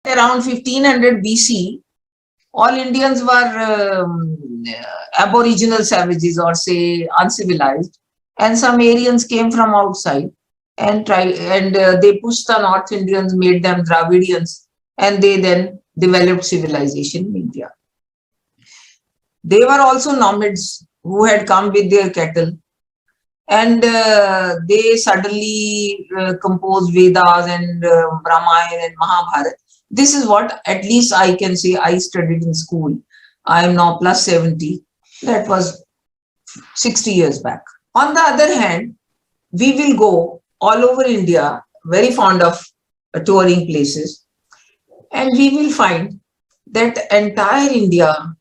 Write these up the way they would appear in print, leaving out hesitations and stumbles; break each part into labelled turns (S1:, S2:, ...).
S1: Around 1500 BC, all Indians were aboriginal savages, or say uncivilized, and some Aryans came from outside and they pushed the North Indians, made them Dravidians, and they then developed civilization in India. They were also nomads who had come with their cattle, and they suddenly composed Vedas and Ramayan and Mahabharata. This is what at least I can say I studied in school. I am now plus 70. That was 60 years back. On the other hand, we will go all over India, very fond of touring places, and we will find that entire India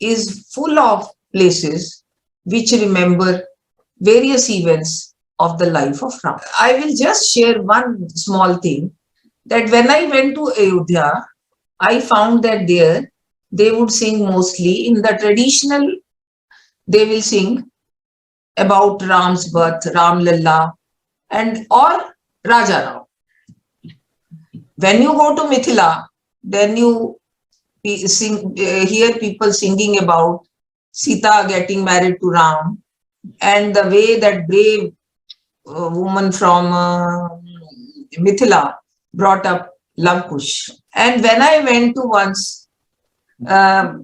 S1: is full of places which remember various events of the life of Ram. I will just share one small thing, that when I went to Ayodhya, I found that there they would sing mostly in the traditional, they will sing about Ram's birth, Ram Lalla, and or Raja Ram. When you go to Mithila, then you hear people singing about Sita getting married to Ram, and the way that brave woman from Mithila brought up Love Kush. And when I went to once, there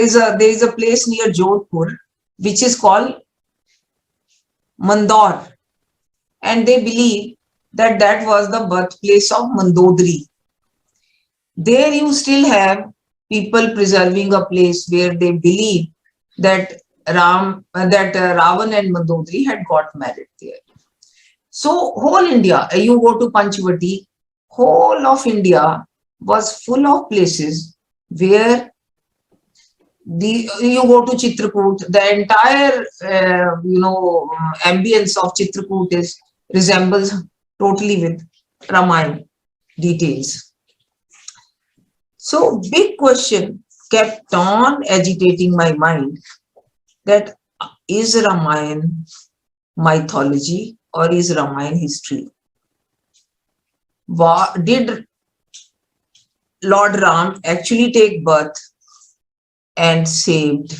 S1: is a place near Jodhpur which is called Mandor, and they believe that that was the birthplace of Mandodari. There you still have people preserving a place where they believe that Ravan and Mandodari had got married there. So whole India, you go to Panchavati, whole of India was full of places where you go to Chitrakoot, the entire ambience of Chitrakoot resembles totally with Ramayan details. So big question kept on agitating my mind, that is Ramayan mythology or is Ramayan history? Did Lord Ram actually take birth and saved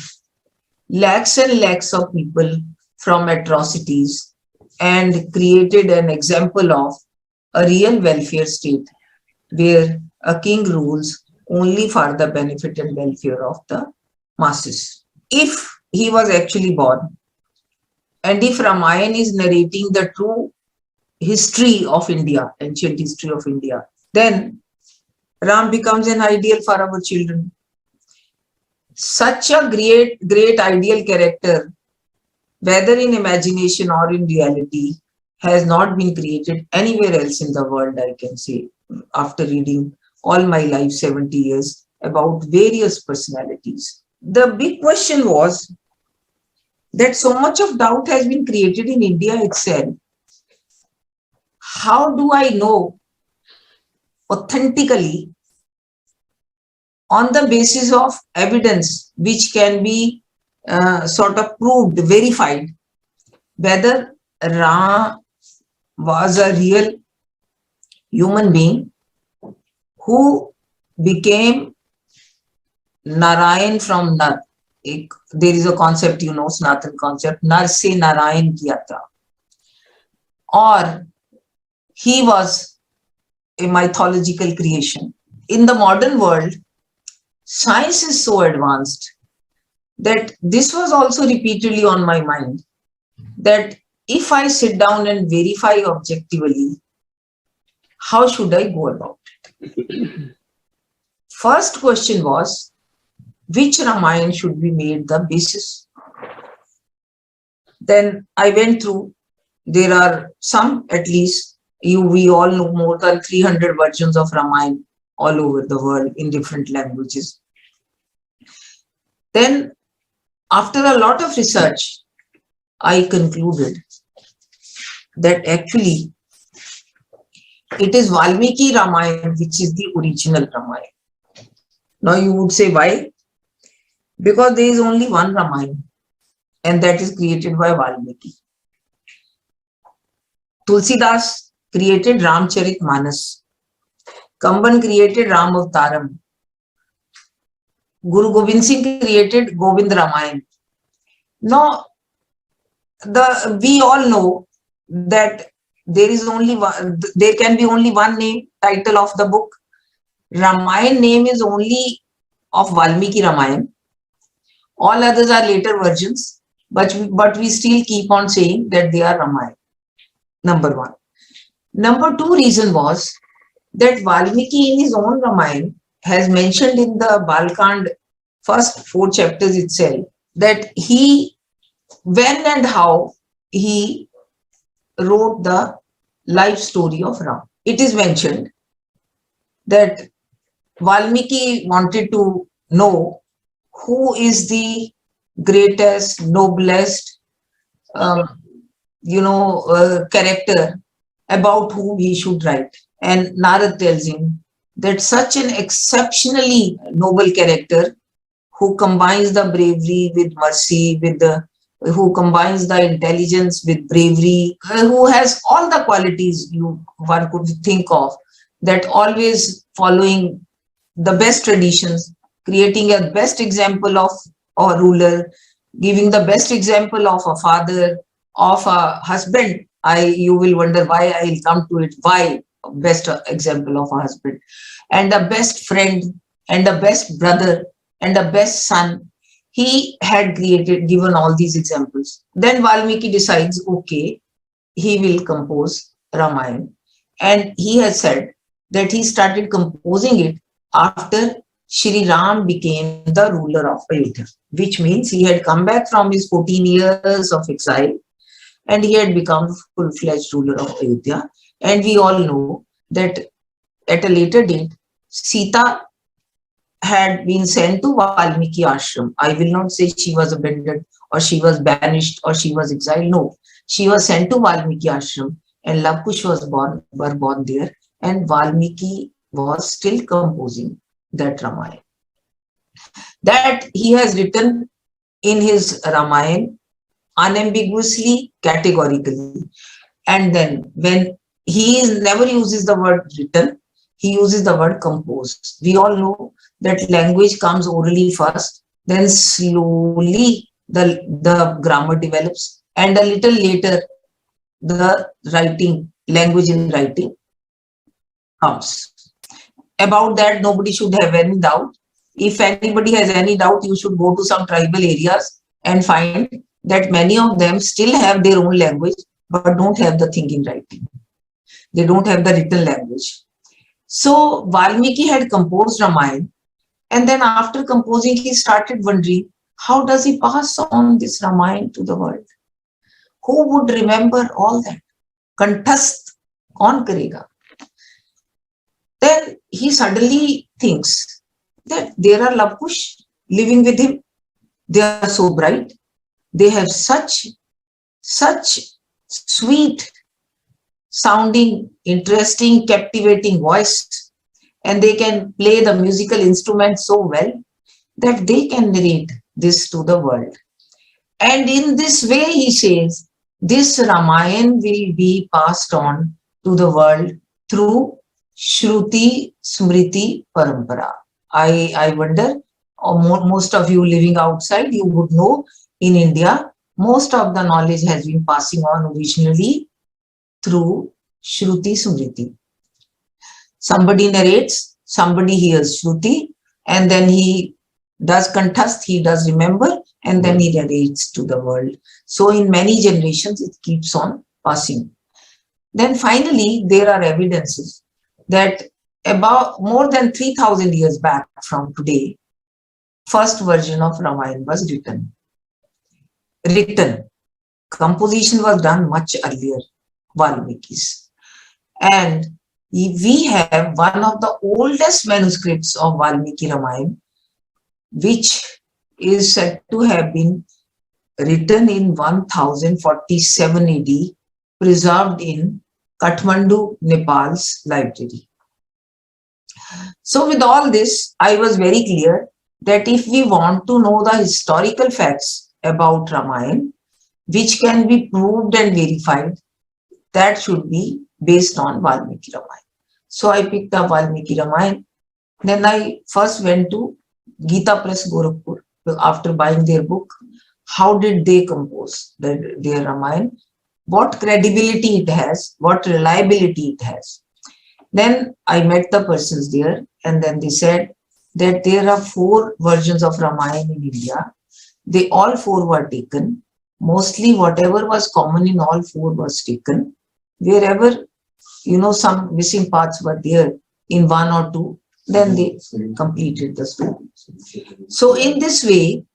S1: lakhs and lakhs of people from atrocities and created an example of a real welfare state where a king rules only for the benefit and welfare of the masses? If he was actually born, and if Ramayan is narrating the true history of India, ancient history of India, then Ram becomes an ideal for our children. Such a great ideal character, whether in imagination or in reality, has not been created anywhere else in the world, I can say, after reading all my life, 70 years, about various personalities. The big question was that so much of doubt has been created in India itself. How do I know authentically, on the basis of evidence which can be sort of proved, verified, whether Ram was a real human being who became Narayan from Nar? There is a concept, Sanatan concept, Nar se Narayan kiya tha. Or he was a mythological creation. In the modern world, science is so advanced that this was also repeatedly on my mind, that if I sit down and verify objectively, how should I go about it? First question was, which Ramayan should be made the basis? Then I went through, there are some, at least, we all know more than 300 versions of Ramayan all over the world in different languages. Then, after a lot of research, I concluded that actually it is Valmiki Ramayan which is the original Ramayan. Now you would say, why? Because there is only one Ramayan, and that is created by Valmiki. Tulsidas created Ramcharit Manas. Kamban created Ram Avtaram. Guru Gobind Singh created Govind Ramayan. Now, we all know that there is only one, there can be only one name, title of the book. Ramayan name is only of Valmiki Ramayan. All others are later versions, but we still keep on saying that they are Ramayan. Number one. Number two reason was that Valmiki in his own Ramayan has mentioned in the Balkand first 4 chapters itself that he, when and how he wrote the life story of Ram. It is mentioned that Valmiki wanted to know who is the greatest, noblest, character about whom he should write. And Narad tells him that such an exceptionally noble character who combines the bravery with mercy, who combines the intelligence with bravery, who has all the qualities one could think of, that always following the best traditions, creating a best example of a ruler, giving the best example of a father, of a husband. You will wonder why I will come to it. Why best example of a husband, and the best friend, and the best brother, and the best son. He had given all these examples. Then Valmiki decides, okay, he will compose Ramayana. And he has said that he started composing it after Shri Ram became the ruler of Ayodhya, which means he had come back from his 14 years of exile and he had become full-fledged ruler of Ayodhya. And we all know that at a later date, Sita had been sent to Valmiki ashram. I will not say she was abandoned or she was banished or she was exiled. No, she was sent to Valmiki ashram and Lakush were born there, and Valmiki was still composing that Ramayana. That he has written in his Ramayana unambiguously, categorically. And then when he never uses the word written, he uses the word composed. We all know that language comes orally first, then slowly the grammar develops, and a little later the language in writing comes. About that, nobody should have any doubt. If anybody has any doubt, you should go to some tribal areas and find that many of them still have their own language, but don't have the thing in writing. They don't have the written language. So Valmiki had composed Ramayana, and then after composing, he started wondering, how does he pass on this Ramayana to the world? Who would remember all that? Kanthasth, kaun karega? Then he suddenly thinks that there are Lavkush living with him. They are so bright. They have such sweet sounding, interesting, captivating voice, and they can play the musical instrument so well that they can narrate this to the world. And in this way, he says, this Ramayana will be passed on to the world through Shruti Smriti Parampara. I wonder, most of you living outside, you would know in India, most of the knowledge has been passing on originally through Shruti Smriti. Somebody narrates, somebody hears Shruti, and then he does Kanthasth, he does remember, and then he narrates to the world. So in many generations, it keeps on passing. Then finally, there are evidences that about more than 3,000 years back from today, first version of Ramayana was written. Composition was done much earlier, Valmiki's. And we have one of the oldest manuscripts of Valmiki Ramayana, which is said to have been written in 1047 AD, preserved in Kathmandu, Nepal's library. So with all this, I was very clear that if we want to know the historical facts about Ramayana, which can be proved and verified, that should be based on Valmiki Ramayana. So I picked up Valmiki Ramayan. Then I first went to Gita Press Gorakhpur after buying their book. How did they compose their Ramayan? What credibility it has, what reliability it has. Then I met the persons there, and then they said that there are 4 versions of Ramayan in India. They all 4 were taken. Mostly whatever was common in all 4 was taken. Wherever, some missing parts were there in 1 or 2, then they completed the story. So in this way,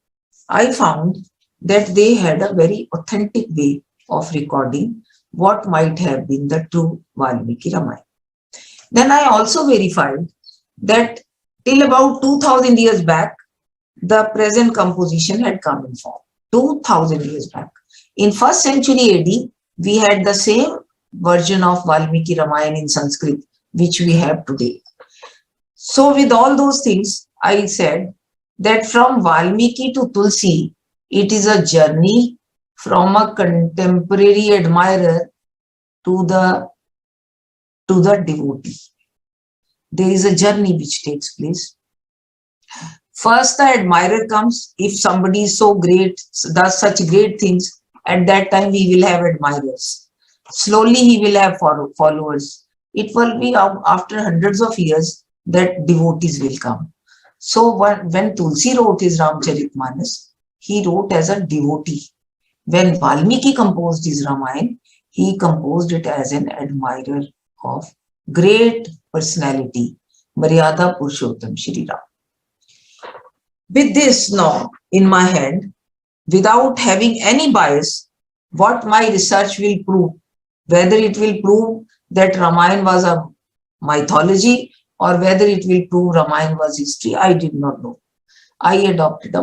S1: I found that they had a very authentic way of recording what might have been the true Valmiki Ramayana. Then I also verified that till about 2000 years back, the present composition had come in form. 2000 years back. In 1st century AD, we had the same version of Valmiki Ramayana in Sanskrit, which we have today. So with all those things, I said that from Valmiki to Tulsi, it is a journey from a contemporary admirer to the devotee. There is a journey which takes place. First, the admirer comes. If somebody is so great, does such great things, at that time he will have admirers. Slowly he will have followers. It will be after hundreds of years that devotees will come. So when Tulsi wrote his Ramcharitmanas, he wrote as a devotee. When Valmiki composed his Ramayana, he composed it as an admirer of great personality, Maryada Purushottam Shri Ram. With this now in my hand, without having any bias, what my research will prove, whether it will prove that Ramayana was a mythology or whether it will prove Ramayana was history, I did not know. I adopted a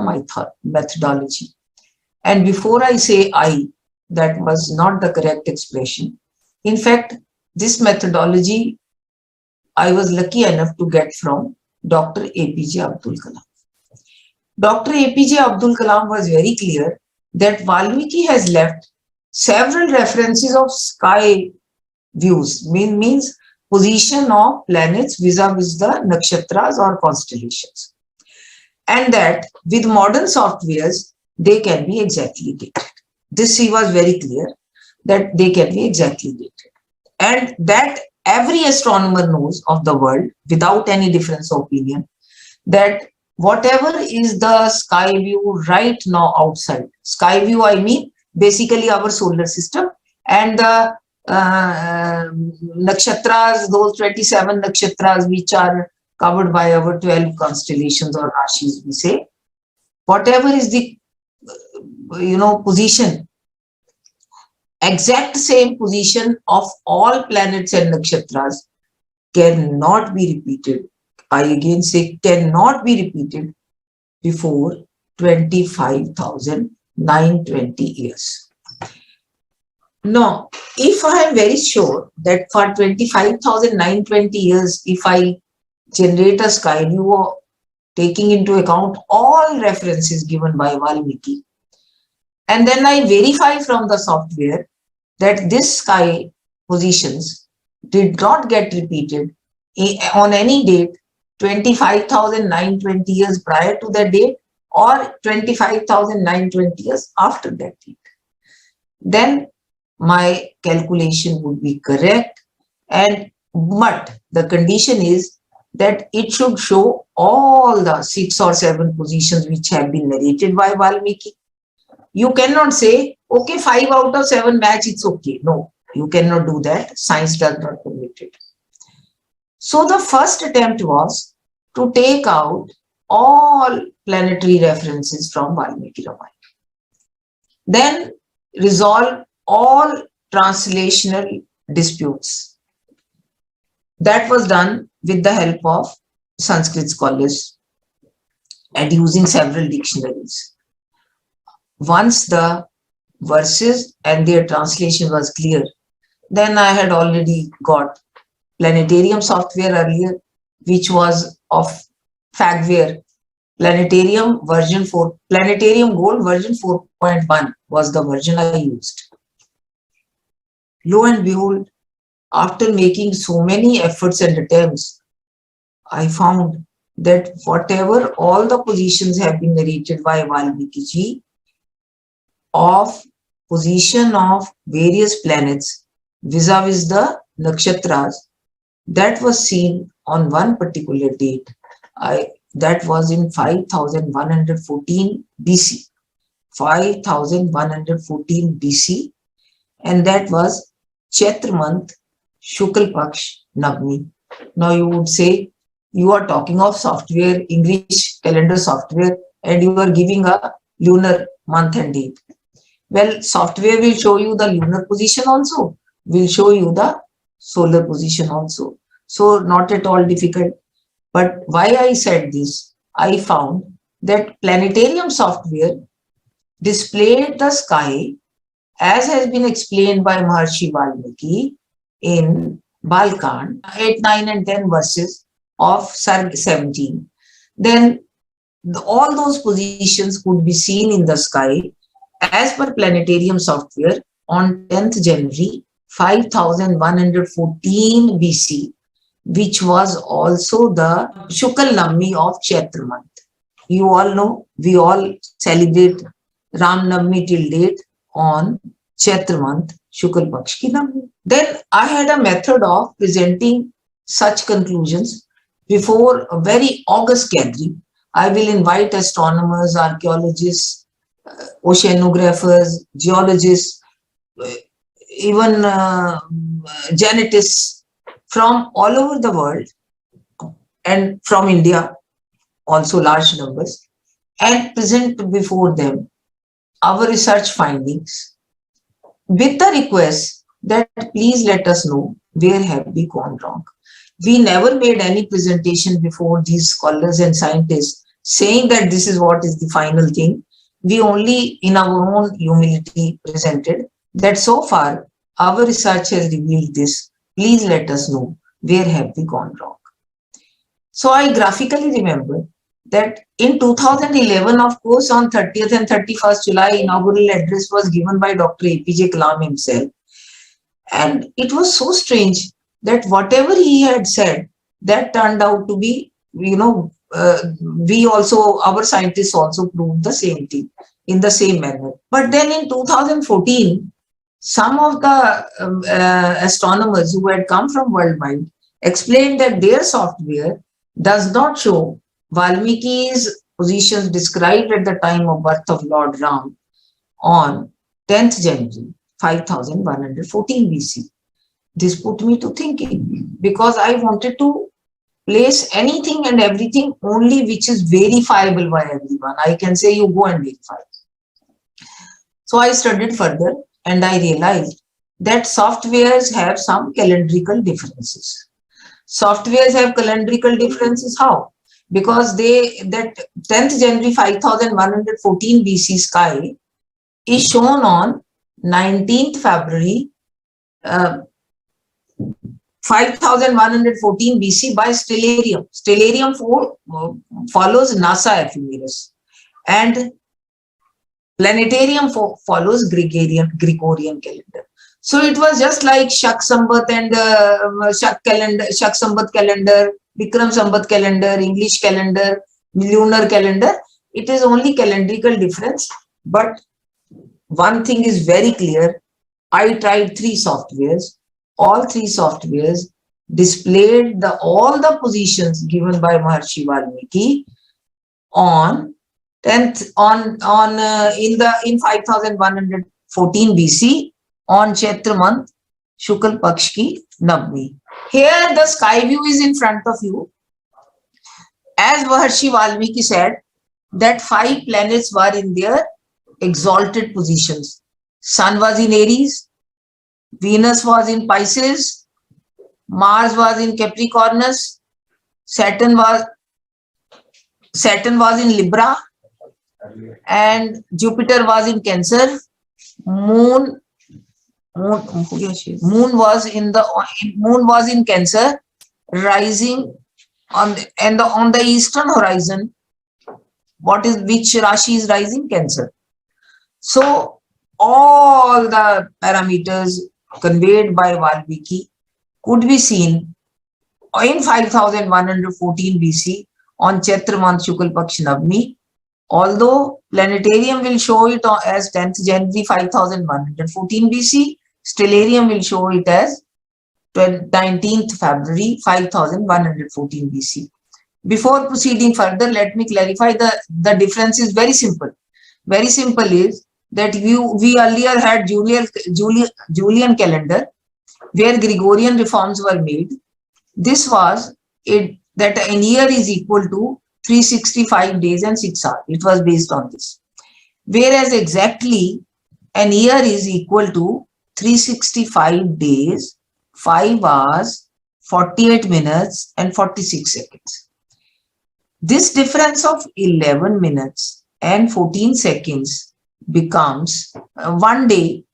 S1: methodology. And before I say that was not the correct expression. In fact, this methodology I was lucky enough to get from Dr. APJ Abdul Kalam. Dr. APJ Abdul Kalam was very clear that Valmiki has left several references of sky views, means position of planets vis-a-vis the nakshatras or constellations. And that with modern softwares, they can be exactly dated. This he was very clear that they can be exactly dated. And that every astronomer knows of the world without any difference of opinion that whatever is the sky view right now outside, sky view I mean basically our solar system and the nakshatras, those 27 nakshatras which are covered by our 12 constellations or rashis, we say, whatever is the position, exact same position of all planets and nakshatras cannot be repeated. I again say cannot be repeated before 25,920 years. Now, if I am very sure that for 25,920 years, if I generate a sky view taking into account all references given by Valmiki, and then I verify from the software that this sky positions did not get repeated on any date 25,920 years prior to that date or 25,920 years after that date, then my calculation would be correct. But the condition is that it should show all the 6 or 7 positions which have been narrated by Valmiki. You cannot say, okay, 5 out of 7 match, it's okay. No, you cannot do that. Science does not permit it. So the first attempt was to take out all planetary references from Valmiki Ramayana. Then resolve all translational disputes. That was done with the help of Sanskrit scholars and using several dictionaries. Once the verses and their translation was clear, then I had already got planetarium software earlier, which was of Fagware. Planetarium version 4, Planetarium Gold version 4.1 was the version I used. Lo and behold, after making so many efforts and attempts, I found that whatever all the positions have been narrated by Valmiki ji of position of various planets vis-a-vis the nakshatras, that was seen on one particular date. That was in 5114 BC. 5114 BC, and that was Chaitra month, Shukal Paksh Navami. Now you would say, you are talking of software, English calendar software, and you are giving a lunar month and date. Well, software will show you the lunar position also, will show you the solar position also. So not at all difficult. But why I said this, I found that planetarium software displayed the sky as has been explained by Maharshi Valmiki in Balkand 8, 9 and 10 verses of Sarg 17. Then all those positions could be seen in the sky as per planetarium software on 10th January 5114 BC, which was also the Shukal Navami of Chaitra month. You all know, we all celebrate Ram Navami till date on Chaitra month, Shukal Paksh ki Navami. Then I had a method of presenting such conclusions before a very august gathering. I will invite astronomers, archaeologists, oceanographers, geologists, even genetists from all over the world and from India, also large numbers, and present before them our research findings with the request that please let us know where have we gone wrong. We never made any presentation before these scholars and scientists saying that this is what is the final thing. We only in our own humility presented that so far our research has revealed this. Please let us know where have we gone wrong. So I graphically remember that in 2011, of course, on 30th and 31st July, inaugural address was given by Dr. APJ Kalam himself. And it was so strange that whatever he had said, that turned out to be, we also, our scientists also proved the same thing in the same manner. But then in 2014, some of the astronomers who had come from worldwide explained that their software does not show Valmiki's positions described at the time of birth of Lord Ram on 10th January 5114 BC. This put me to thinking because I wanted to place anything and everything only which is verifiable by everyone. I can say you go and verify. So I studied further and I realized that softwares have some calendrical differences. Softwares have calendrical differences. How? Because that 10th January 5114 BC sky is shown on 19th February 5114 BC by stellarium. Stellarium follows NASA ephemeris and planetarium follows Gregorian calendar. So it was just like Shak Sambat and Shak Sambat calendar, Vikram Sambat calendar, English calendar, lunar calendar. It is only calendrical difference. But one thing is very clear. I tried 3 softwares. All 3 softwares displayed all the positions given by Maharshi Valmiki on 10th in 5114 BC on Chaitra month, Shukal Paksh ki Navami. Here the sky view is in front of you. As Maharshi Valmiki said, that 5 planets were in their exalted positions. Sun was in Aries, Venus was in Pisces, Mars was in Capricornus, Saturn was in Libra, and Jupiter was in Cancer. Moon was in Cancer, rising on the eastern horizon. Which Rashi is rising? Cancer. So all the parameters conveyed by Valmiki could be seen in 5114 BC on Chaitra month Shukal Paksh Navami. Although planetarium will show it as 10th January 5114 BC, stellarium will show it as 19th February 5114 BC. Before proceeding further, let me clarify the difference is very simple. Very simple is that we earlier had Julian calendar where Gregorian reforms were made. This was it that an year is equal to 365 days and 6 hours. It was based on this. Whereas exactly an year is equal to 365 days, 5 hours, 48 minutes and 46 seconds. This difference of 11 minutes and 14 seconds becomes 1 day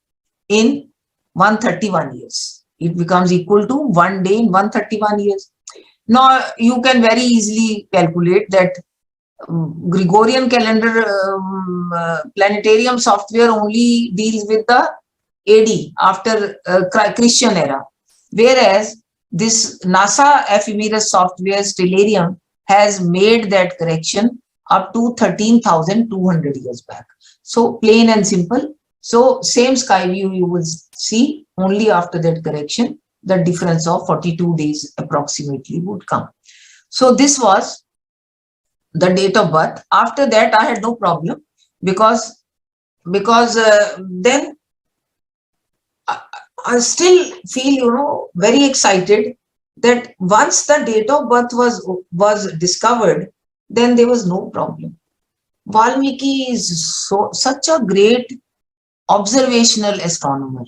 S1: in 131 years. It becomes equal to 1 day in 131 years. Now, you can very easily calculate that Gregorian calendar planetarium software only deals with the AD after Christian era, whereas this NASA ephemeris software Stellarium has made that correction up to 13,200 years back. So plain and simple. So same sky view you will see only after that correction, the difference of 42 days approximately would come. So this was the date of birth. After that, I had no problem because then I still feel, very excited that once the date of birth was discovered, then there was no problem. Valmiki is such a great observational astronomer.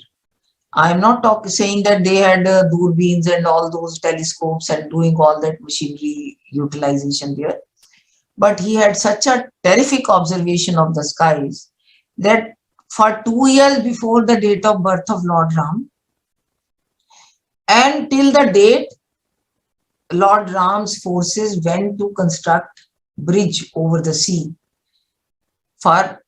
S1: I am not saying that they had durbeens and all those telescopes and doing all that machinery utilization there. But he had such a terrific observation of the skies that for 2 years before the date of birth of Lord Ram and till the date Lord Ram's forces went to construct bridge over the sea for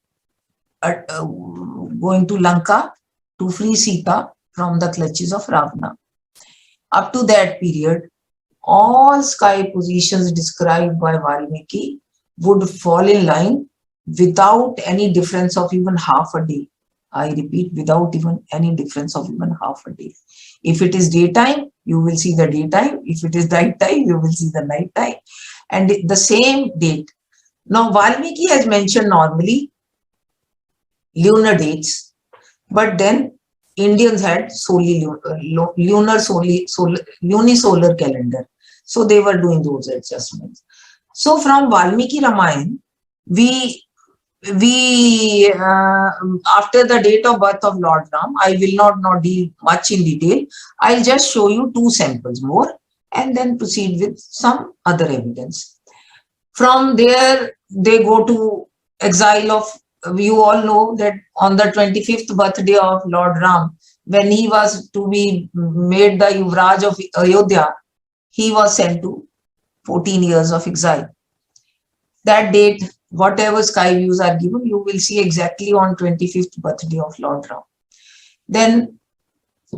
S1: going to Lanka to free Sita from the clutches of Ravana. Up to that period, all sky positions described by Valmiki would fall in line without any difference of even half a day. I repeat, without even any difference of even half a day. If it is daytime, you will see the daytime. If it is night time, you will see the night time. And the same date. Now, Valmiki has mentioned normally lunar dates, but then Indians had solely lunisolar calendar. So they were doing those adjustments. So from Valmiki Ramayan, we after the date of birth of Lord Ram, I will not deal much in detail. I'll just show you 2 samples more and then proceed with some other evidence. From there, they go to exile of, you all know that on the 25th birthday of Lord Ram, when he was to be made the Yuvraj of Ayodhya, he was sent to 14 years of exile. That date, whatever sky views are given, you will see exactly on 25th birthday of Lord Ram. Then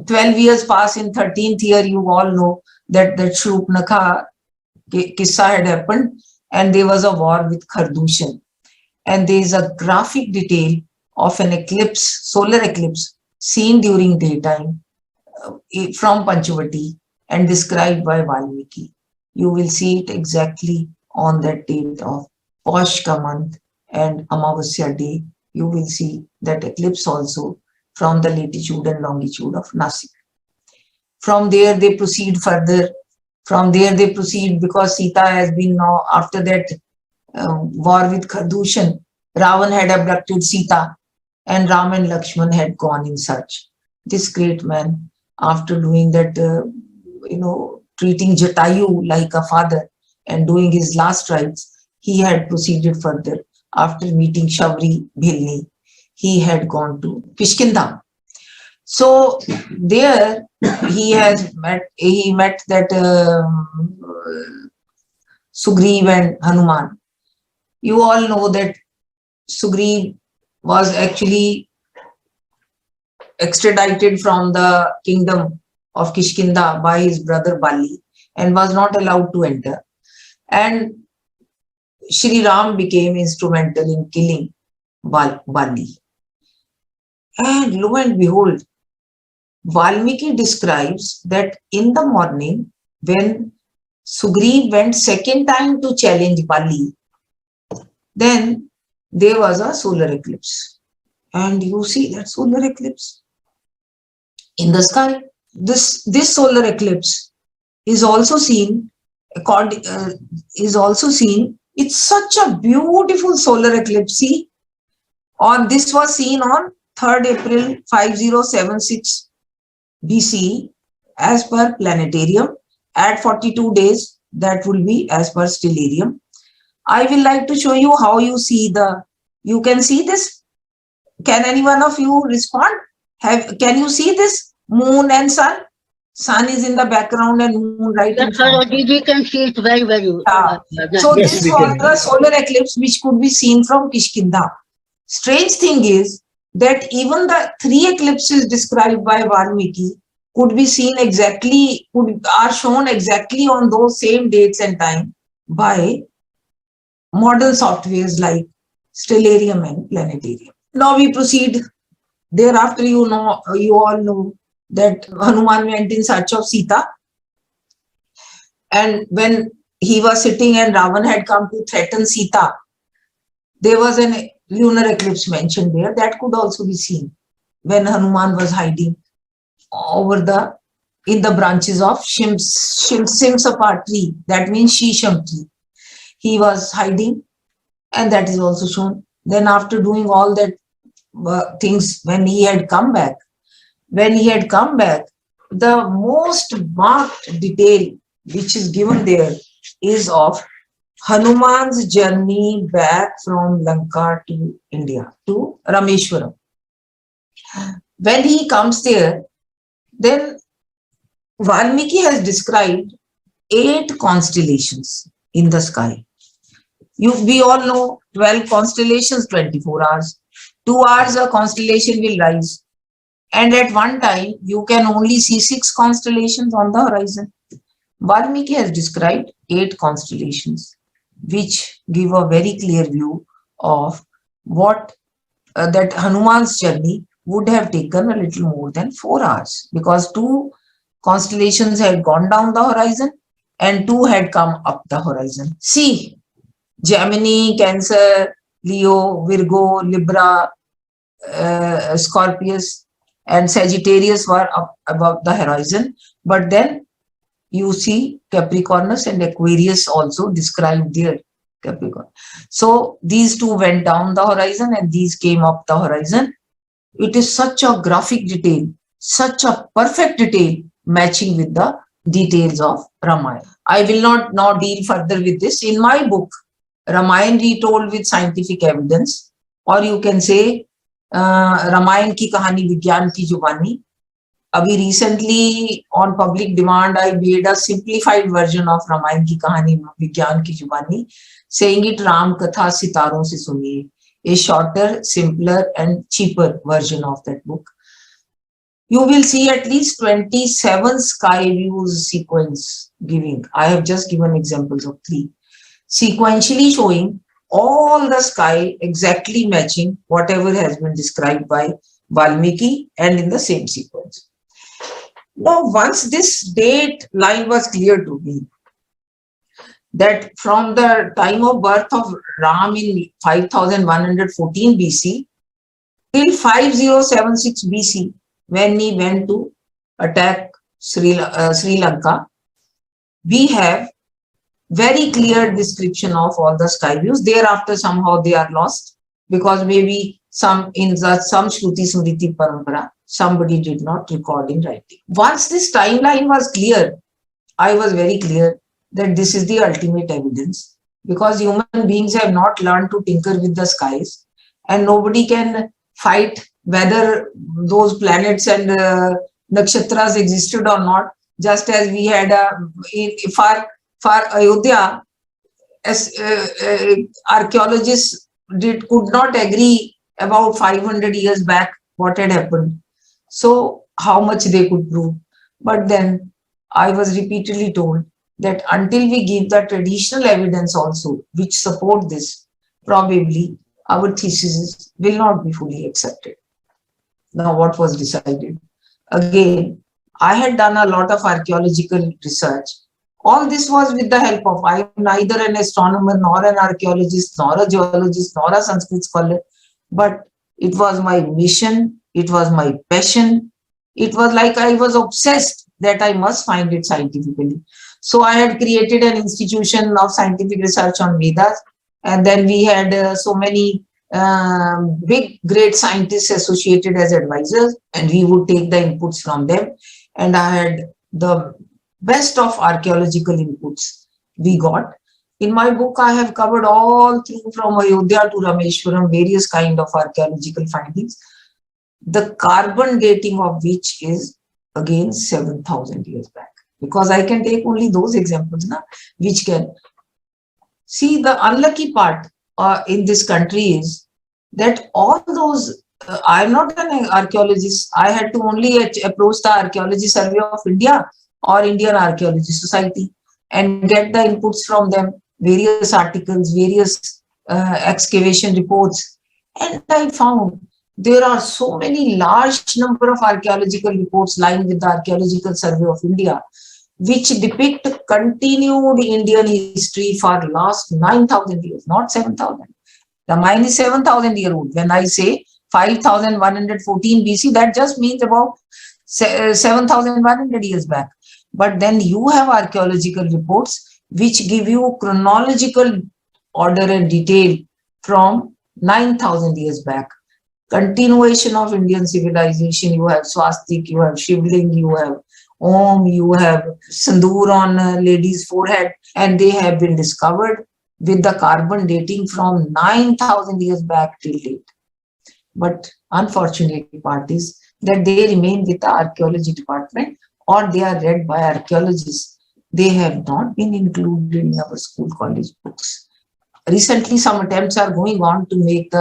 S1: 12 years pass. In 13th year, you all know that Shurupnakha kissa had happened and there was a war with Khardushan. And there is a graphic detail of an eclipse, solar eclipse, seen during daytime from Panchavati and described by Valmiki. You will see it exactly on that date of Paushka month and Amavasya day. You will see that eclipse also from the latitude and longitude of Nasik. From there, they proceed further. From there, they proceed because Sita has been now, after that war with Khardushan, Ravan had abducted Sita and Ram and Lakshman had gone in search. This great man, after doing that, treating Jatayu like a father and doing his last rites, he had proceeded further. After meeting Shavri Bhilni, he had gone to Kishkinda. So there he met that Sugriv and Hanuman. You all know that Sugriv was actually extradited from the kingdom of Kishkinda by his brother Bali and was not allowed to enter. And Shri Ram became instrumental in killing Bali. And lo and behold, Valmiki describes that in the morning, when Sugriv went second time to challenge Bali, then there was a solar eclipse. And you see that solar eclipse in the sky. This solar eclipse is also seen. It's such a beautiful solar eclipse. See, this was seen on 3rd April 5076 BC as per planetarium. At 42 days, that will be as per stellarium. I will like to show you how you see you can see this. Can any one of you respond? Can you see this moon and sun? Sun is in the background and moon right in front.
S2: We can see it very, very well.
S1: So yes, this was the solar eclipse which could be seen from Kishkinda. Strange thing is that even the 3 eclipses described by Valmiki could be seen are shown exactly on those same dates and time by modern softwares like stellarium and planetarium. Now we proceed. Thereafter, you all know that Hanuman went in search of Sita, and when he was sitting and Ravan had come to threaten Sita, there was an lunar eclipse mentioned there that could also be seen when Hanuman was hiding in the branches of Simsapa tree, that means Shisham tree. He was hiding, and that is also shown. Then after doing all that things, when he had come back, the most marked detail which is given there is of Hanuman's journey back from Lanka to India, to Rameshwaram. When he comes there, then Valmiki has described 8 constellations in the sky. We all know 12 constellations, 24 hours. 2 hours a constellation will rise. And at one time, you can only see 6 constellations on the horizon. Valmiki has described 8 constellations, which give a very clear view of what that Hanuman's journey would have taken a little more than 4 hours, because 2 constellations had gone down the horizon and 2 had come up the horizon. See, Gemini, Cancer, Leo, Virgo, Libra, Scorpius and Sagittarius were up above the horizon, but then you see Capricornus and Aquarius also described there. Capricorn. So these 2 went down the horizon and these came up the horizon. It is such a graphic detail, such a perfect detail matching with the details of Ramayana. I will not now deal further with this. In my book, Ramayan Retold with Scientific Evidence, or you can say Ramayan ki kahani Vigyan ki Jubani. Abhi recently, on public demand, I made a simplified version of Ramayan ki kahani Vigyan ki Jubani, saying it Ram Katha Sitaron se suniye. A shorter, simpler and cheaper version of that book. You will see at least 27 sky views sequence giving. I have just given examples of 3. Sequentially showing all the sky exactly matching whatever has been described by Valmiki and in the same sequence. Now, once this date line was clear to me, that from the time of birth of Ram in 5114 BC till 5076 BC, when he went to attack Sri Lanka, we have very clear description of all the sky views. Thereafter, somehow they are lost, because maybe some Shruti Smriti Parampara, somebody did not record in writing. Once this timeline was clear, I was very clear that this is the ultimate evidence, because human beings have not learned to tinker with the skies, and nobody can fight whether those planets and nakshatras existed or not. Just as we had for Ayodhya, as archaeologists could not agree about 500 years back what had happened. So how much they could prove. But then I was repeatedly told that until we give the traditional evidence also, which support this, probably our theses will not be fully accepted. Now, what was decided? Again, I had done a lot of archaeological research. All this was with the help of, I am neither an astronomer, nor an archaeologist, nor a geologist, nor a Sanskrit scholar, but it was my mission, it was my passion. It was like I was obsessed that I must find it scientifically. So I had created an institution of scientific research on Vedas, and then we had so many big, great scientists associated as advisors, and we would take the inputs from them. And I had the best of archaeological inputs we got. In my book, I have covered all through from Ayodhya to Rameshwaram, various kind of archaeological findings, the carbon dating of which is again 7,000 years back. Because I can take only those examples, which can. See, the unlucky part in this country is that all those, I'm not an archaeologist, I had to only approach the Archaeology Survey of India or Indian Archaeology Society and get the inputs from them, various articles, various excavation reports. And I found there are so many large number of archaeological reports lying with the Archaeological Survey of India, which depict continued Indian history for last 9,000 years, not 7,000. The mine is 7,000 year old. When I say 5,114 BC, that just means about 7,100 years back. But then you have archaeological reports which give you chronological order and detail from 9,000 years back. Continuation of Indian civilization, you have swastik, you have shivling, you have Om, you have Sandur on a lady's forehead, and they have been discovered with the carbon dating from 9,000 years back till date. But unfortunate part is that they remain with the archaeology department or they are read by archaeologists. They have not been included in our school college books. Recently, some attempts are going on to make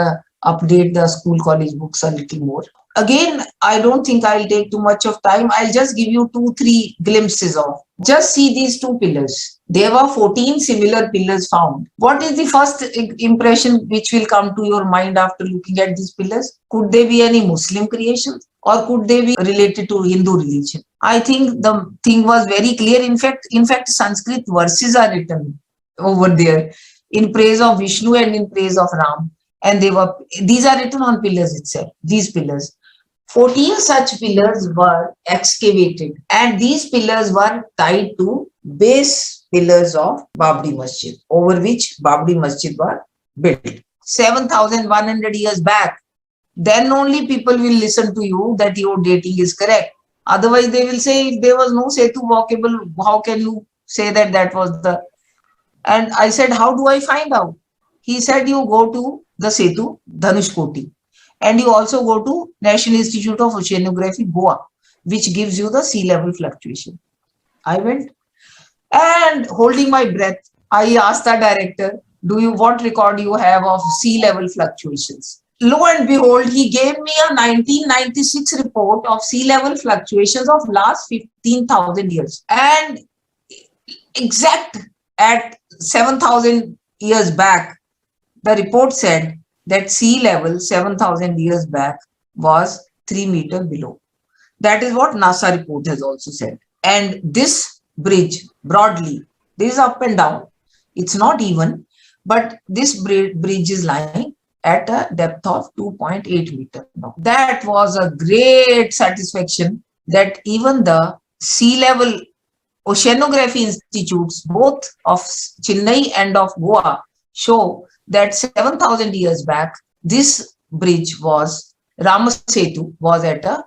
S1: update the school college books a little more. Again, I don't think I'll take too much of time. I'll just give you 2-3 glimpses of. Just see these two pillars. There were 14 similar pillars found. What is the first impression which will come to your mind after looking at these pillars? Could they be any Muslim creations or could they be related to Hindu religion? I think the thing was very clear. In fact, Sanskrit verses are written over there in praise of Vishnu and in praise of Ram. And these are written on pillars itself, these pillars. 14 such pillars were excavated, and these pillars were tied to base pillars of Babri Masjid, over which Babri Masjid were built. 7,100 years back, then only people will listen to you that your dating is correct. Otherwise, they will say, if there was no Setu walkable, how can you say that that was the... And I said, how do I find out? He said, you go to the Setu, Dhanushkoti. And you also go to National Institute of Oceanography, Goa, which gives you the sea level fluctuation. I went and holding my breath, I asked the director, what record you have of sea level fluctuations? Lo and behold, he gave me a 1996 report of sea level fluctuations of last 15,000 years. And exact at 7,000 years back, the report said that sea level 7,000 years back was 3 meters below. That is what NASA report has also said. And this bridge, broadly, this is up and down. It's not even, but this bridge is lying at a depth of 2.8 meters. That was a great satisfaction that even the sea level oceanography institutes, both of Chennai and of Goa, show that 7,000 years back, this bridge was, Ramsetu, was at a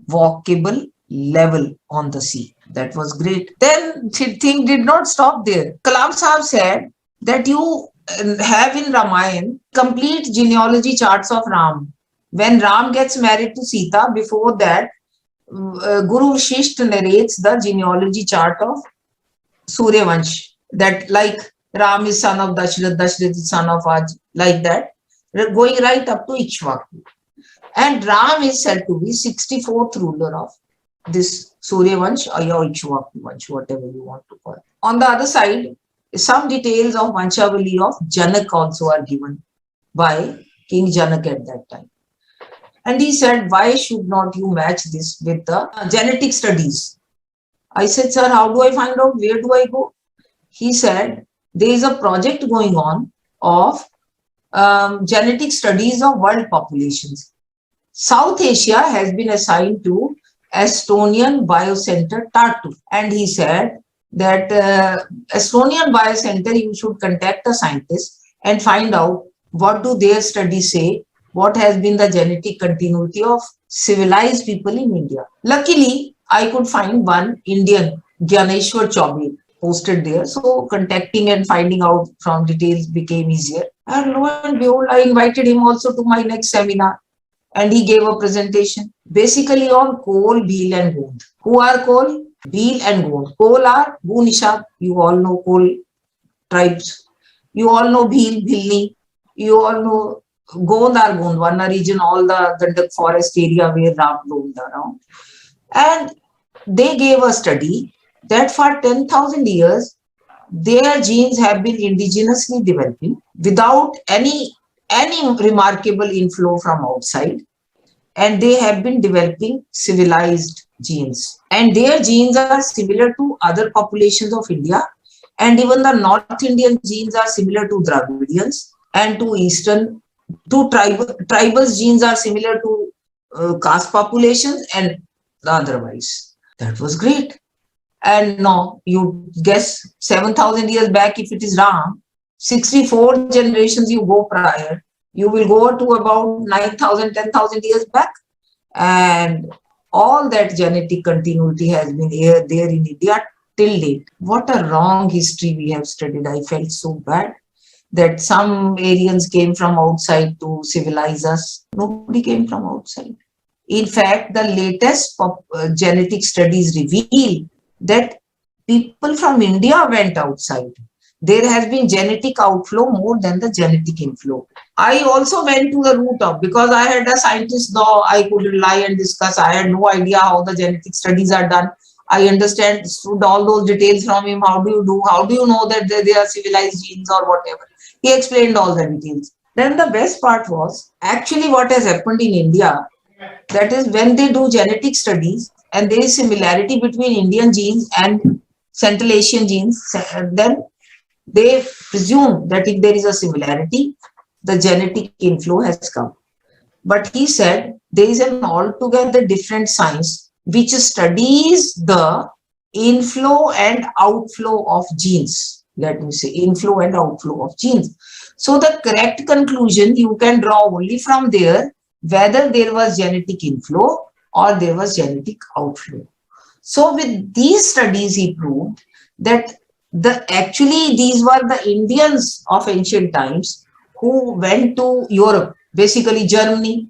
S1: walkable level on the sea. That was great. Then the thing did not stop there. Kalam Sahab said that you have in Ramayan complete genealogy charts of Ram. When Ram gets married to Sita, before that, Guru Vashishtha narrates the genealogy chart of Suryavansh, that like Ram is son of Dashrath, Dashrath is son of Aj, like that, going right up to Ikshvaku. And Ram is said to be 64th ruler of this Suryavansh or Ikshvaku Vansh, whatever you want to call it. On the other side, some details of Vanshavali of Janak also are given by King Janak at that time. And he said, why should not you match this with the genetic studies? I said, sir, how do I find out? Where do I go? He said, there is a project going on of genetic studies of world populations. South Asia has been assigned to Estonian Biocenter Tartu. And he said that Estonian Biocenter, you should contact a scientist and find out what do their studies say, what has been the genetic continuity of civilized people in India. Luckily, I could find one Indian, Gyaneshwar Chaubey, posted there. So contacting and finding out from details became easier. And lo and behold, I invited him also to my next seminar. And he gave a presentation basically on Kol, Bhil and Gond. Who are Kol? Bhil and Gond. Kol are Gunishad. You all know Kol tribes. You all know Bhil, Bhilni. You all know Gond are Gondwana region, all the Gandak forest area where Ram roamed around. And they gave a study that for 10,000 years, their genes have been indigenously developing without any remarkable inflow from outside, and they have been developing civilized genes, and their genes are similar to other populations of India, and even the North Indian genes are similar to Dravidians and to Eastern, to tribals genes are similar to caste populations and otherwise. That was great. And now you guess 7,000 years back, if it is Ram, 64 generations you go prior, you will go to about 9,000, 10,000 years back. And all that genetic continuity has been here, there in India till date. What a wrong history we have studied. I felt so bad that some Aryans came from outside to civilize us. Nobody came from outside. In fact, the latest genetic studies reveal that people from India went outside. There has been genetic outflow more than the genetic inflow. I also went to the root of, because I had a scientist, though I could lie and discuss. I had no idea how the genetic studies are done. I understood all those details from him. How do you know that they are civilized genes or whatever? He explained all the details. Then the best part was actually what has happened in India. That is, when they do genetic studies and there is similarity between Indian genes and Central Asian genes, then they presume that if there is a similarity, the genetic inflow has come. But he said there is an altogether different science which studies the inflow and outflow of genes. Let me say inflow and outflow of genes. So the correct conclusion you can draw only from there, whether there was genetic inflow or there was genetic outflow. So with these studies, he proved that actually these were the Indians of ancient times who went to Europe, basically Germany,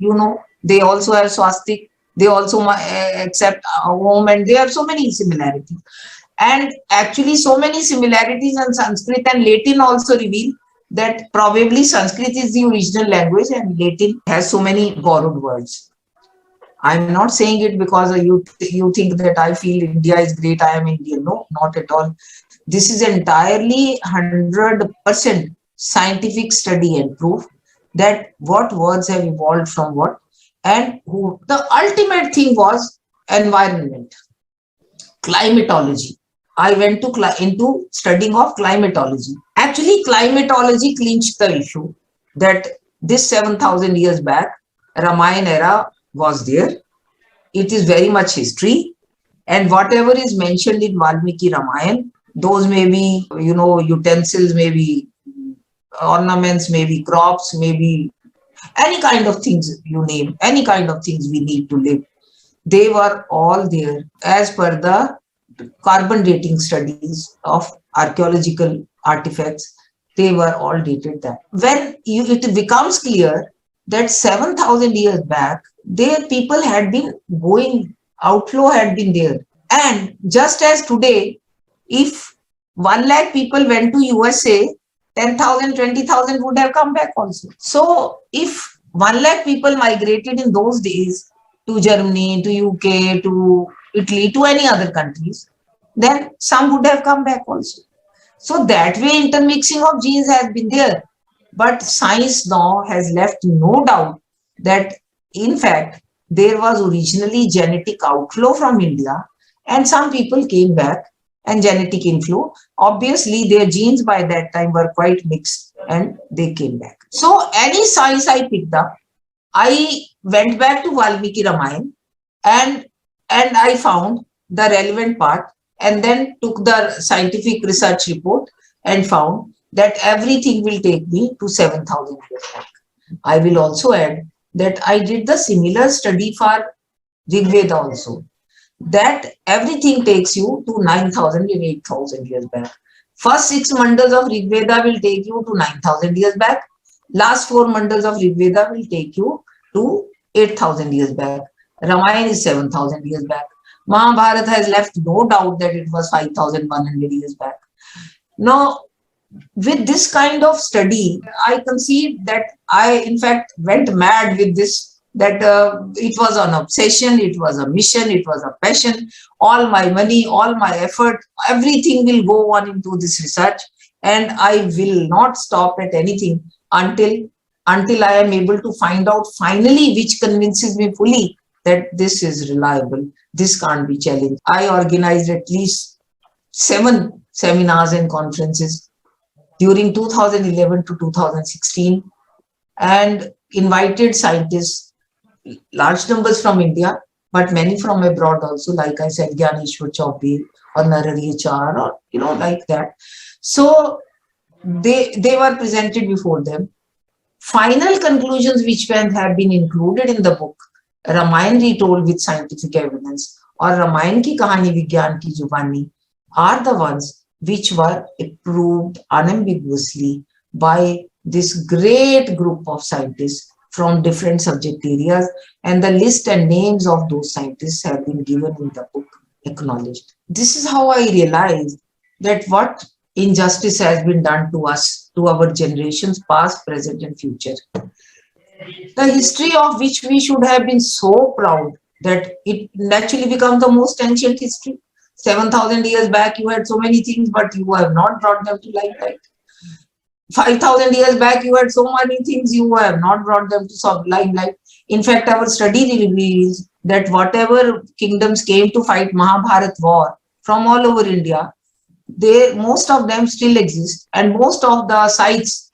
S1: they also have swastik, they also accept home, and there are so many similarities. And actually so many similarities in Sanskrit and Latin also reveal that probably Sanskrit is the original language and Latin has so many borrowed words. I'm not saying it because you think that I feel India is great, I am Indian. No, not at all. This is entirely 100% scientific study and proof that what words have evolved from what, and the ultimate thing was environment, climatology. I went into studying of climatology. Actually, climatology clinched the issue that this 7,000 years back, Ramayan era was there. It is very much history. And whatever is mentioned in Valmiki Ramayan, those may be, utensils, maybe ornaments, maybe crops, maybe any kind of things you name, any kind of things we need to live. They were all there as per the carbon dating studies of archaeological artifacts. They were all dated that. When it becomes clear that 7,000 years back, their people had been going, outflow had been there. And just as today, if 1 lakh people went to USA, 10,000, 20,000 would have come back also. So if 1 lakh people migrated in those days to Germany, to UK, to Italy, to any other countries, then some would have come back also. So that way intermixing of genes has been there. But science now has left no doubt that in fact there was originally genetic outflow from India and some people came back and genetic inflow. Obviously their genes by that time were quite mixed and they came back. So any science I picked up, I went back to Valmiki Ramayan and I found the relevant part and then took the scientific research report and found that everything will take me to 7,000 years back. I will also add that I did the similar study for Rigveda also. That everything takes you to 9,000 and 8,000 years back. First 6 mandals of Rigveda will take you to 9,000 years back. Last 4 mandals of Rigveda will take you to 8,000 years back. Ramayan is 7,000 years back. Mahabharata has left no doubt that it was 5,100 years back. Now, with this kind of study, I conceive that I, in fact, went mad with this, that it was an obsession, it was a mission, it was a passion. All my money, all my effort, everything will go on into this research, and I will not stop at anything until I am able to find out finally which convinces me fully that this is reliable, this can't be challenged. I organized at least 7 seminars and conferences during 2011 to 2016 and invited scientists, large numbers from India, but many from abroad also, like I said, Gyaneshwar Chaubey or Narari Char or, like that. So they were presented before them. Final conclusions which have been included in the book, Ramayan Retold with Scientific Evidence or Ramayan Ki Kahani Vigyan Ki Zubani, are the ones which were approved unambiguously by this great group of scientists from different subject areas, and the list and names of those scientists have been given in the book, acknowledged. This is how I realized that what injustice has been done to us, to our generations, past, present, and future. The history of which we should have been so proud that it naturally becomes the most ancient history. 7,000 years back, you had so many things, but you have not brought them to light. 5,000 years back, you had so many things, you have not brought them to limelight. In fact, our study reveals that whatever kingdoms came to fight Mahabharat war from all over India, most of them still exist, and most of the sites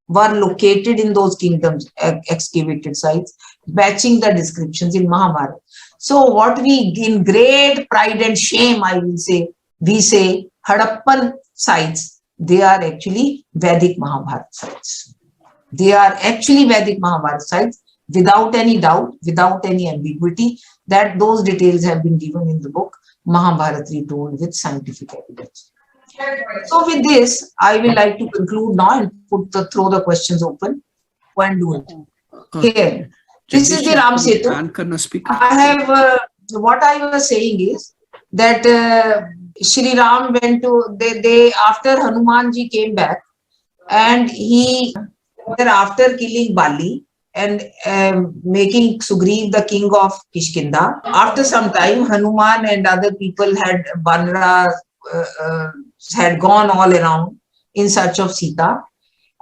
S1: were located in those kingdoms, excavated sites, matching the descriptions in Mahabharata. So what we, in great pride and shame, I will say, we say Harappan sites, they are actually Vedic Mahabharata sites. They are actually Vedic Mahabharata sites, without any doubt, without any ambiguity, that those details have been given in the book Mahabharata Retold with Scientific Evidence. So with this, I will like to conclude now and throw the questions open. Go and do it. Here, this is the Ramsetu. I have, what I was saying is that Shri Ram went to, they after Hanumanji came back, and he, after killing Bali and making Sugriv the king of Kishkinda, after some time, Hanuman and other people had Banra, had gone all around in search of Sita,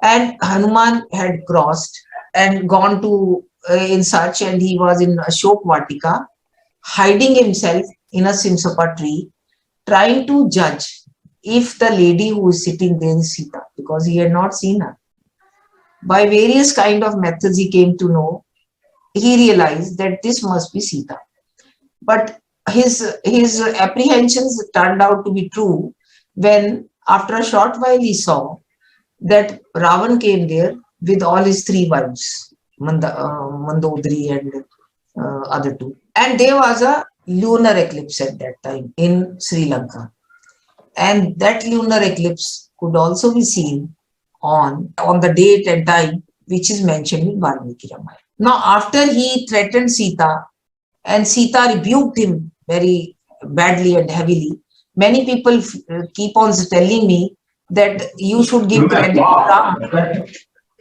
S1: and Hanuman had crossed and gone to in search, and he was in Ashok Vatika, hiding himself in a Simsapa tree, trying to judge if the lady who is sitting there is Sita, because he had not seen her. By various kind of methods he came to know, he realized that this must be Sita. But his apprehensions turned out to be true when, after a short while, he saw that Ravan came there with all his 3 wives, Mandodari and other 2. And there was a lunar eclipse at that time in Sri Lanka. And that lunar eclipse could also be seen on the date and time which is mentioned in Valmiki Ramayana. Now, after he threatened Sita, and Sita rebuked him very badly and heavily, many people keep on telling me that you should give credit to Ram.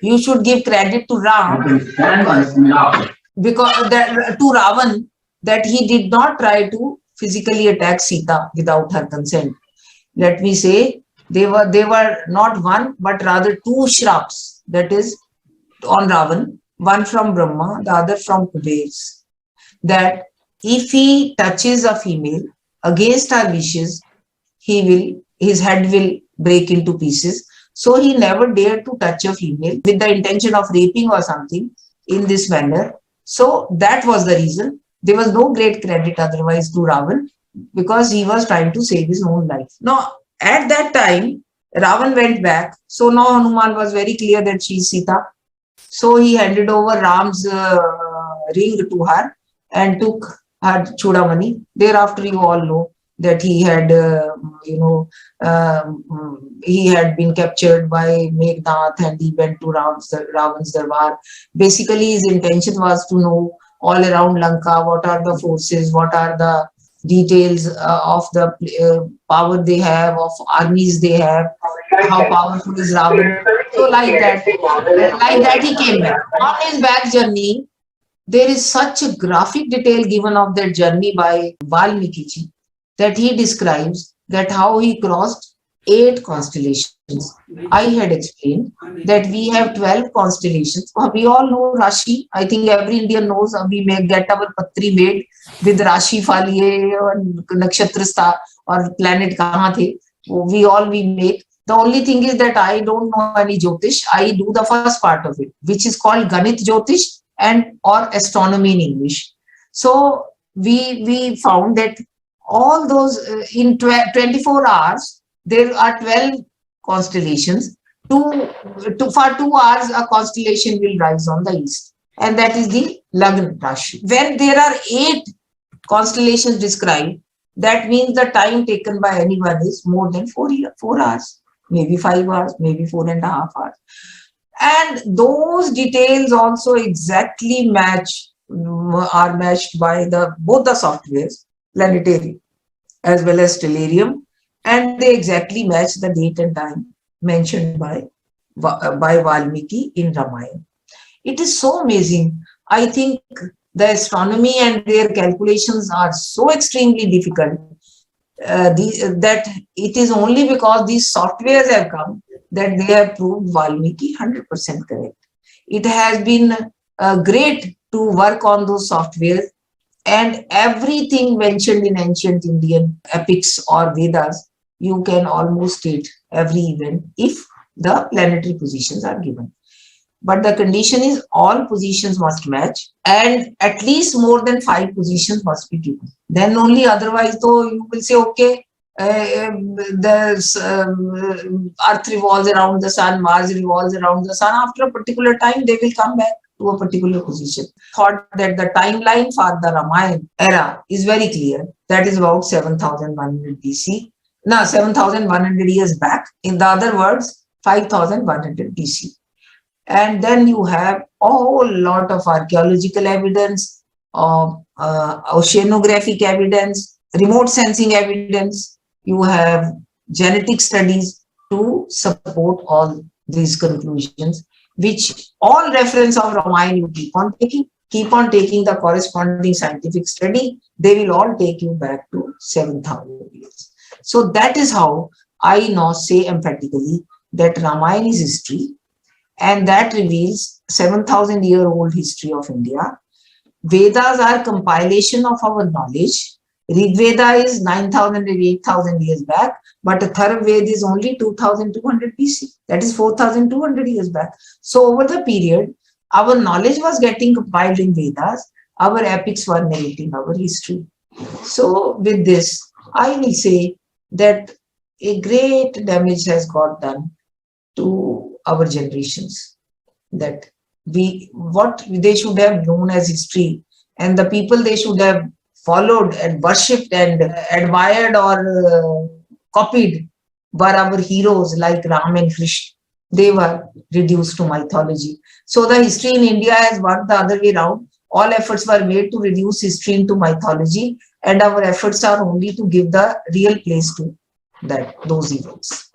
S1: You should give credit to Ram because to Ravan, that he did not try to physically attack Sita without her consent. Let me say, they were not one, but rather two shraps, that is, on Ravan, one from Brahma, the other from Kuber's, that if he touches a female against her wishes, his head will break into pieces. So he never dared to touch a female with the intention of raping or something in this manner. So that was the reason. There was no great credit otherwise to Ravan, because he was trying to save his own life. Now, at that time, Ravan went back. So now Hanuman was very clear that she is Sita. So he handed over Ram's ring to her and took her Chudamani. Thereafter, you all know that he had, he had been captured by Meghnad and he went to Ravan's Darbar. Basically, his intention was to know all around Lanka what are the forces, what are the details of the power they have, of armies they have, how powerful is Ravan. So like that he came back. On his back journey, there is such a graphic detail given of that journey by Valmiki ji, that he describes that how he crossed 8 constellations. I had explained that we have 12 constellations. We all know Rashi. I think every Indian knows we may get our Patri made with Rashi Faliye or Nakshatra star or planet kahan the. We make. The only thing is that I don't know any Jyotish. I do the first part of it, which is called Ganit Jyotish and or astronomy in English. So we found that all those in 24 hours, there are 12 constellations. For 2 hours, a constellation will rise on the east. And that is the Lagna Rashi. When there are 8 constellations described, that means the time taken by anyone is more than 4 hours, maybe 5 hours, maybe 4.5 hours. And those details also exactly are matched by both the softwares, planetary as well as stellarium, and they exactly match the date and time mentioned by Valmiki in Ramayan. It is so amazing. I think the astronomy and their calculations are so extremely difficult that it is only because these softwares have come that they have proved Valmiki 100% correct. It has been great to work on those softwares, and everything mentioned in ancient Indian epics or Vedas, you can almost state every event if the planetary positions are given. But the condition is all positions must match and at least more than 5 positions must be given. Then only, otherwise though you will say, okay, the Earth revolves around the Sun, Mars revolves around the Sun. After a particular time, they will come back to a particular position. Thought that the timeline for the Ramayan era is very clear. That is about 7,100 BC. Now, 7,100 years back. In the other words, 5,100 BC. And then you have a whole lot of archaeological evidence, oceanographic evidence, remote sensing evidence. You have genetic studies to support all these conclusions, which all reference of Ramayan you keep on taking the corresponding scientific study. They will all take you back to 7,000 years. So that is how I now say emphatically that Ramayan is history, and that reveals 7,000-year-old history of India. Vedas are compilation of our knowledge. Rigveda is 9,000 and 8,000 years back, but Atharva Veda is only 2,200 BC. That is 4,200 years back. So over the period, our knowledge was getting compiled in Vedas. Our epics were narrating our history. So with this, I will say that a great damage has got done to our generations, that what they should have known as history and the people they should have followed and worshipped and admired or copied were our heroes like Ram and Krishna. They were reduced to mythology. So the history in India has worked the other way around. All efforts were made to reduce history into mythology, and our efforts are only to give the real place to those events.